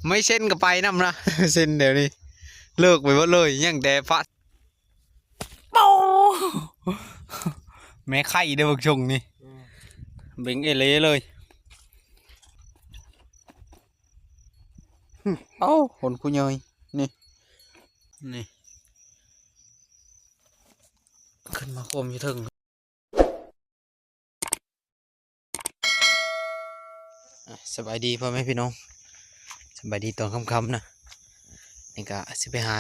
ไม่เส้นก็ไปน้ำนะ เส้นเดี๋ยวนี้เลิกไปหมดเลยยังแต่ฟ้าโป้แม่ไข่เด้อบักชงนี่เบ่งเอเล่เลยเอ้าคนกูเยยนี่ขึ้นมาโคมอยู่ถึงสบายดีพ่อแม่พี่น้องสบายดีตอนค่ำๆนะนี่ก็สิไปหา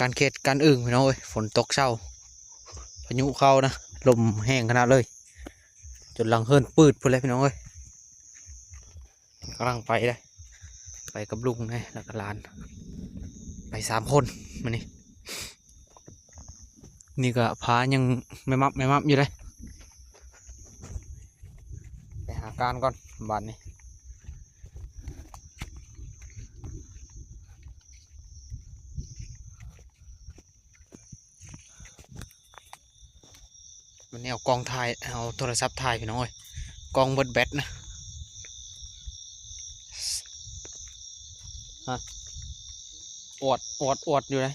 การเขตการอึ่งพี่น้องเอ้ยฝนตกเช้าพายุเข้านะลมแห้งขนาดเลยจนหลังเฮิรนปืดพูดเลยพี่น้องเอ้ยกำลังไปเลยไปกับลุงไงแล้วก็หลานไป3 คนมานี่ก็พายังไม่มับอยู่เลยไปหาการก่อนบ้านนี้มันเอากล้องถ่ายเอาโทรศัพท์ถ่ายพี่น้องเอ้ยกล้องเบิดแบตนะฮะอวดอยู่เลย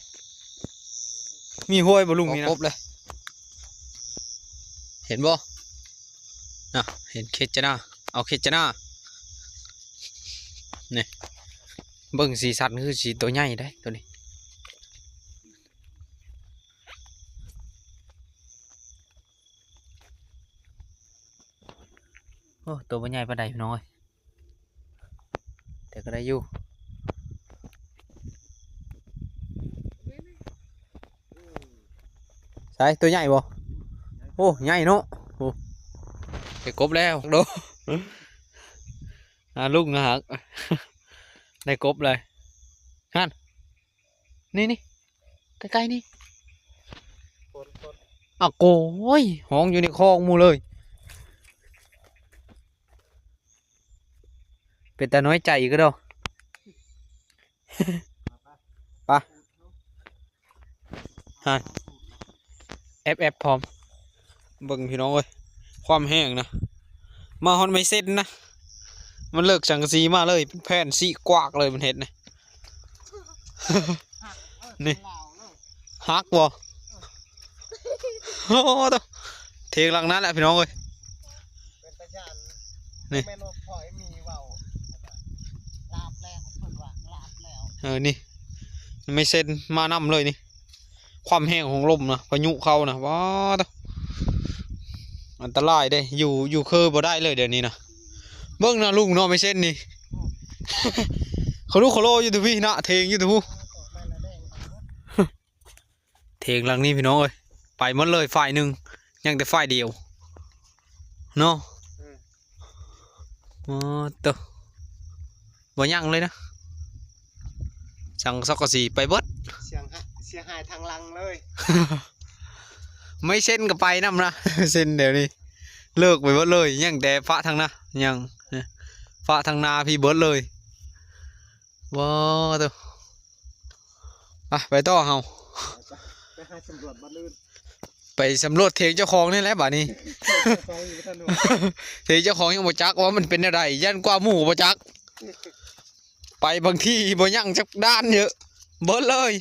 มีห้วยบ่ลุงนี่นะครบเลยเห็นบ่น่ะเห็นเคจน่าเอาเคจน่านี่เบิ่งสีสันคือสีตัวใหญ่ได้ตัวนี้โอ้ตัวใหญ่ปานใดพี่น้องเอ้ยแต่ก็ได้อยู่ใช่ตัวใหญ่บ่โอ้ใหญ่เนาะโอ้ไปกบแล้วดูลุงนะฮะได้กบเลยฮั่นนี่ใกล้ๆนี่อ้าวโก้ยห้องอยู่ในคลองมูเลยเป็นแต่น้อยใจก็เด้อไปฮั่นเอฟพร้อมเบิ่งพี่น้องเอ้ยความแห้งนะมาฮอนไม่เส้นนะมันเลิกสังกะสีมาเลยเป็นแผ่นสีกวากเลยมันเห็ดนะ นี่ฮักบ่โอ้ตัวเทงหลังนั้นแหละพี่น้องเอ้ยนี่นี่ไม่เส้นมานำเลยนี่ความแห้งของลมนะพายุเข้านะว้าตัวอันตรายได้อยู่คือบ่ได้เลยเดี๋ยวนี้นะเบิ่งนะลุงเนาะไม่เส้นนี่ เขาลูกเขาโลอยู่ตัวพี่นะเทงอยู่ตัวผู้เทงหลังนี้พี่น้องเอ้ยไปหมดเลยฝ่ายหนึ่งยังแต่ฝ่ายเดียวเนาะอ๋อตัวบ่ยังเลยนะสั่งซอกกะสีไปเบิดเสียหายทางลังเลย ไม่เส้นก็ไปน้ำนะ เส้นเดี๋ยวนี้เลิกไปเบิดเลยยังแต่ฟ้าทางนะยังฟ้าทางนาพี่เบิดเลยว้าวตัวไปต่อเฮาไปหาสำรวจบ้านลื่นไปสำรวจเทงเจ้าของนี่แหละบ่านี้ เทงเจ้าของยังบ่จักว่ามันเป็นอะไรยันกว่าหมู่บ่จักไปบางที่บ่ยังจักด้านเยอะเบิดเลย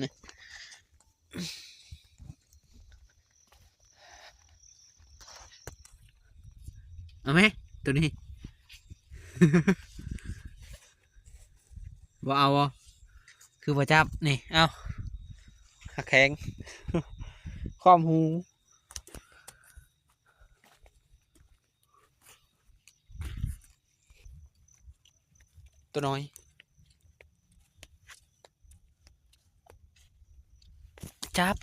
นี่เอาไหมตัวนี้ บ่เอาบ่คือบ่จับนี่เอาหักแข็ง ความหูตัวน้อยจับ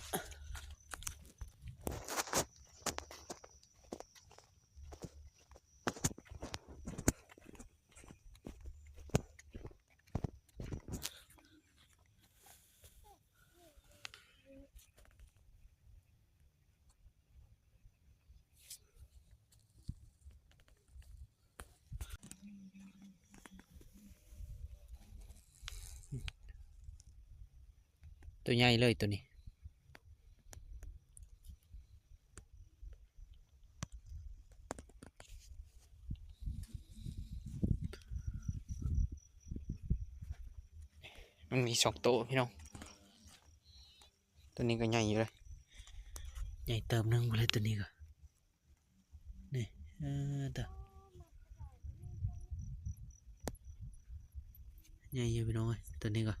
ตัวใหญ่เลยตัวนี้ มันมี2ตัวพี่น้องตัวนี้ก็ใหญ่อยู่เลยใหญ่เติมนึงไปเลยตัวนี้ก็นี่ตัวใหญ่อยู่พี่น้องเอ้ยตัวนี้ก็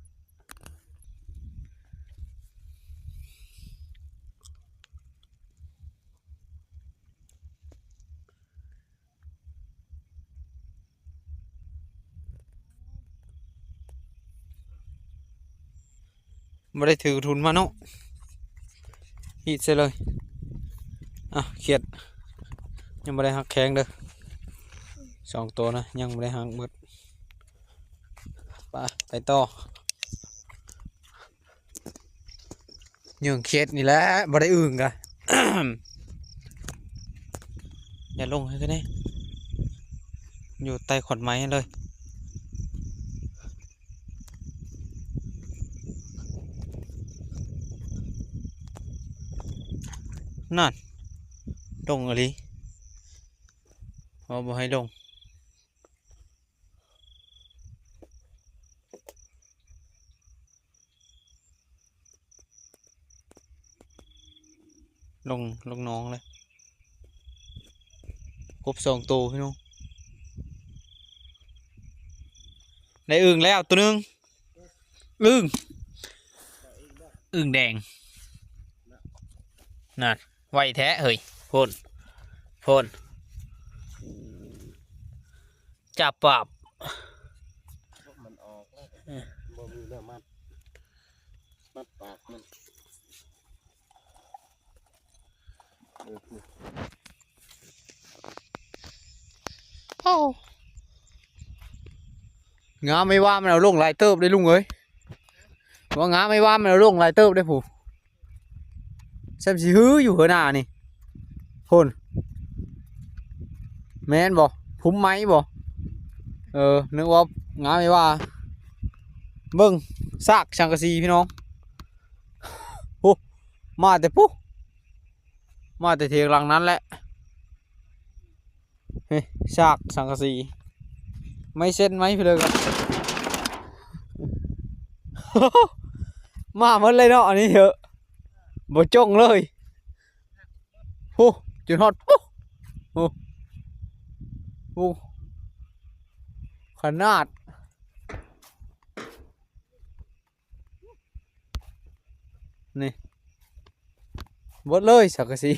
ไม่ได้ถือทุนมาเนาะฮีดเสียเลยเขียดยังไม่ได้หักแข้งเด้อ2ตัวนะยังไม่ได้หักหมดไปต่อยังเขียดนี่แหละไม่ได้อึ่งกะ อย่าลงให้กันนี่อยู่ใต้ขอนไม้เลยนั่นลงอะไรพอบอกให้ลงลงน้องเลยครบ2ตัวพี่น้องได้อึ่งแล้วตัวนึงอึ่งแดงนั่นไวแท้เฮ้ยพ่นจับปราบ มันออกแล้วบ่มีเนื้อมัดปากมันงาไม่ว่ามันเอาลงลายเติบได้ลุงเอ้ยว่างาไม่ว่ามันเอาลงลายเติบได้ผู้แซมสิฮื้ออยู่หัวหน้านี่พ่นแม่นบ่พุ่มไม้บ่นึกว่างาไม่ว่าเบิ่งซากสังกะสีพี่น้องโอ้มาแต่ปุ๊มาแต่เทียงหลังนั้นแหละเฮ้ยซากสังกะสีไม่เส้นไหมพี่เลยครับ มาหมดเลยเนาะอันนี้เถอะบ่จ้องเลยโอ้จุดฮอดปุ๊โอ้ขนาดนี่หมดเลยสังกะสี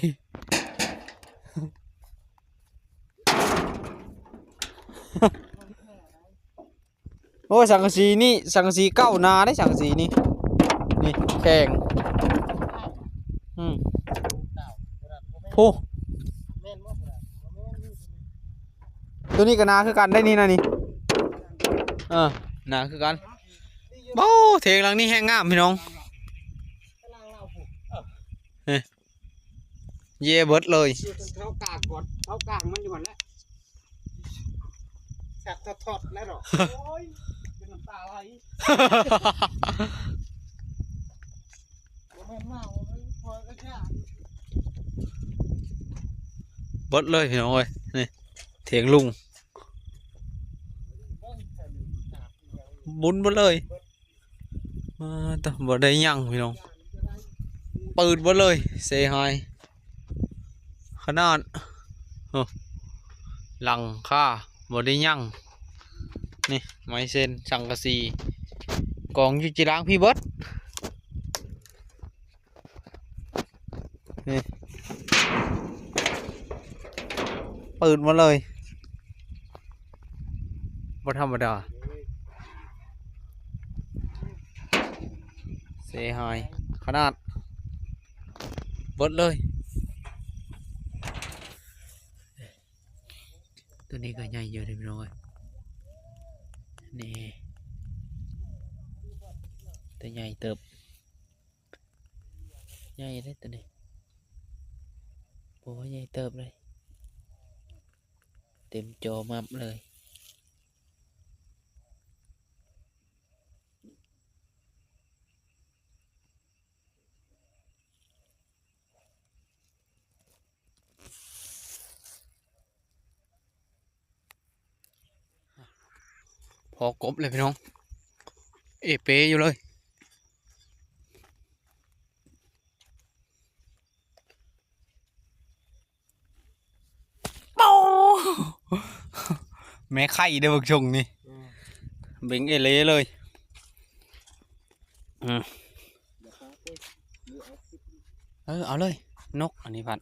โอ้สังกะสีนี่สังกะสีเก้านาได้สังกะสีนี่แข็งโอ้ตัวนี้ก็นาคือกันได้นี่นะนี่นาคือกันโอ้เทงหลังนี่แห้งงามพี่น้องเย่เบิดเลย เขากากกดเขากางมันอยู่หมดแล้วแสบทอดแล้วหรอโอ้ยเป็นน้ำตาไหลบ่แม่นมากพอก็แค่ เบิดเลยพี่น้องเอ้ยนี่เถียงลุงบุญเบิดเลยแต่บ่ได้ยังพี่น้องปืนเบิดเลยเซฮายขนาดหลังค่าบ่ได้ยังนี่ไม้เส้นสังกะสีกองอยู่จีรังพี่เบิดนี่ปืนมาเลยบ่ธรรมดาเซฮายขนาดเบิดเลยตัวนี้ก็ใหญ่อยู่เลยพี่น้อยนี่ตัวใหญ่เติบใหญ่เลยตัวนี้โอ้ใหญ่เติบเลยเต็มจอมับเลยพอกบเลยพี่น้อง เอเปอยู่เลยโอ้แม่ไข่เด้อบักชงนี่เบ่งเอเล่เลยเอาเลยนกอันนี้พัน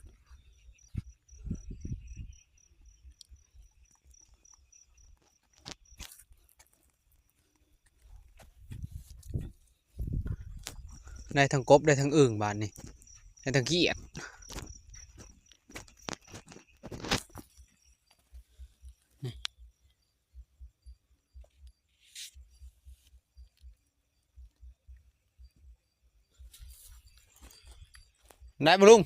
ได้ทั้งกบได้ทั้งอึ่งบานนี่ได้ทั้งเขียดได้ปะลุง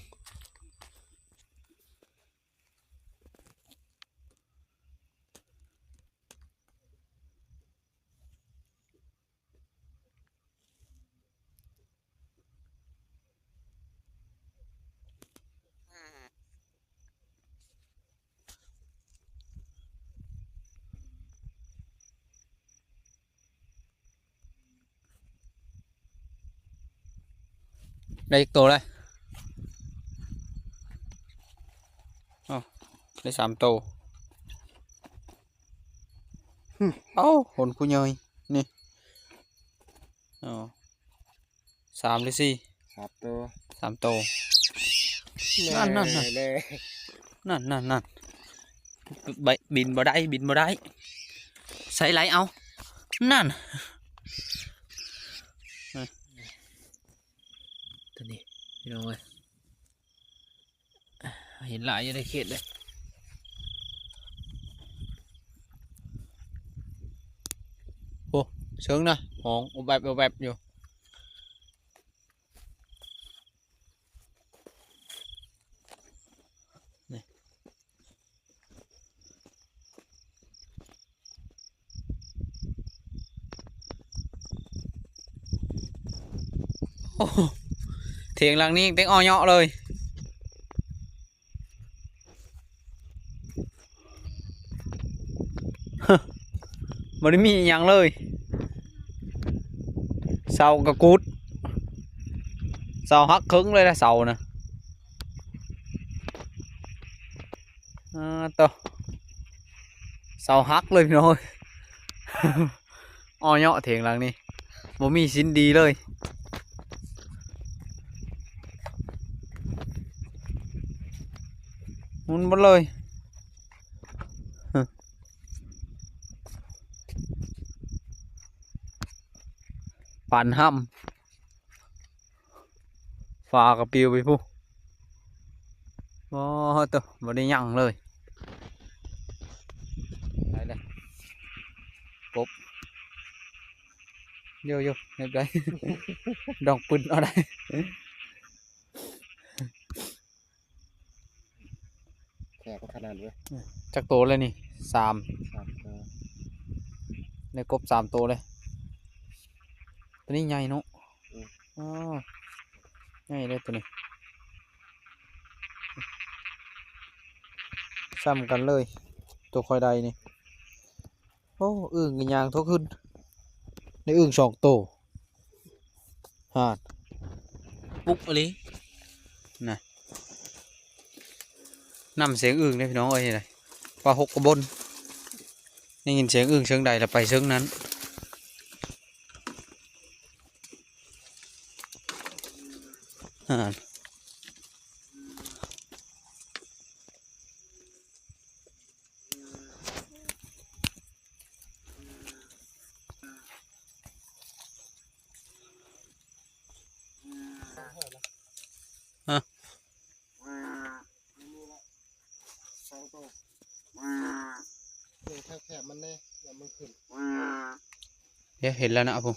ได้อีกตัวเลยอ๋อได้3 ตัวเอ้าหนผู้ใหญ่นี่อ๋อ3 หรือ 4 ครับตัว 3 ตัว นั่น เลย นั่นบินบ่ได้ใส่ไหลเอานั่นตัวนี้พี่น้องเอ้ยเห็นหลายอยู่ในเขตเลยโอ้เชิงนะหองแบบอยู่นี่โอ้เถียงหลังนี้เต็งอ้อเยาะเลยมันไม่มีอหย่างเลยเสากระกุดเสาหักครึ่งเลยนะเสานะตัวเสาหักเลยพี่น้อย อ้อเยาะเถียงหลังนี้บ่มีชิ้นดีเลยมุนหมดเลยปั่นห้ำฟ้ากระปิวไปพูโอ้ตัวบ่ได้ยั่งเลยไปเลยกบโยเรียบร้อย ดอกปืนเอาได้ แขกขนาดเว้ย จักโตเลยนี่3 ครับตัว ในกบ3 ตัวเลยตัวนี้ใหญ่เนาะอ๋อใหญ่เลยตัวนี้ซ้ำกันเลยตัวคอยใดนี่โอ้อึ่งกันยางทกขึ้นในอึ่ง2 ตัวฮาดปุ๊กอะไรน่ะนำเสียงอึ่งได้พี่น้องเอ้ยเลยปลาหกกระบนได้ยินเสียงอึ่งเชิงใดแล้วไปเชิงนั้นฮาดสองตัวแคบมันแน่อย่ามึงขึ้น เดี๋ยวเห็นแล้วนะผม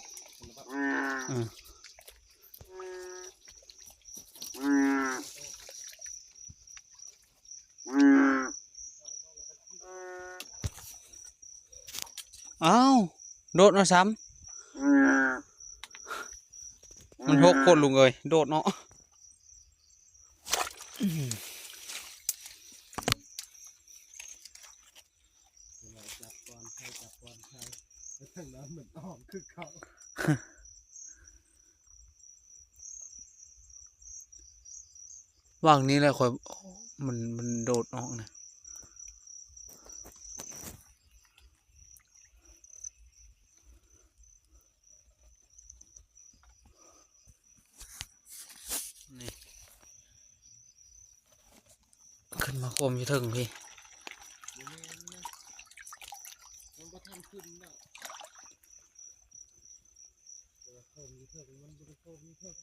อ้าวโดดเนาะซ้ำมันหกคนลุงเอ้ยโดดเนาะจับก่อนใครแล้วถึงน้ำเหมือนอ้อมคือเขา ว่างนี้แหละค่อยมันโดดออกนะนี่ขึ้นมาคมอยู่ถึงพี่ มันบ่ทันขึ้นนะแต่ว่าโคมอยู่เถิงมันบ่ได้โคมอยู่เถิง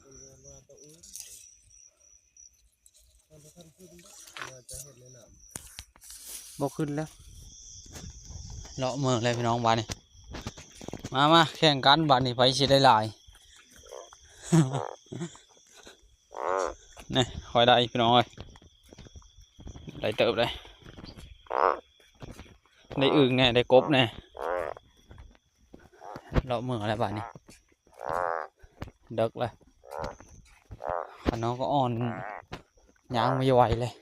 เป็นเวลาตัวอื่นมันบ่ทันขึ้นนะว่าจะเห็นในน้ำ บกขึ้นแล้วเลาะเมืองเลยพี่น้องบ้านนี่มาแข่งกันบ้านนี่ไปสิได้หลาย นี่คอยได้พี่น้องเอ้ยได้เติบเลยได้อึ่งแน่ได้กบแน่เลาะเมืองอะไรบ้านนี่เด็กเลยขน้องก็อ่อนย่างไม่ไหวเลย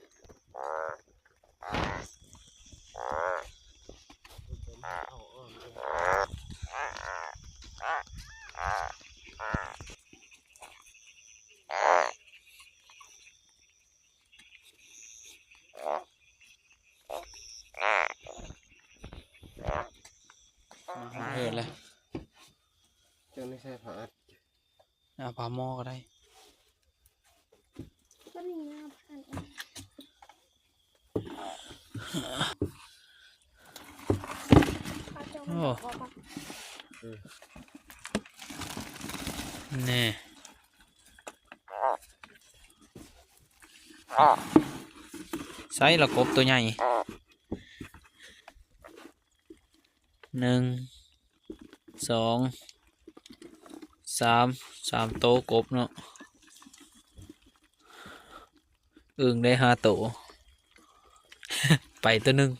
เกิดเลย เจ้านี่ใช่ผาอัด ปลาหม้อก็ได้ ก็มีหน้าพันเขาจะมาบอกว่า นี่ใส่ละกบตัวใหญ่1 2 3โตวกบเนาะอึ่งได้5 โตว ไปตัวหนึ่ง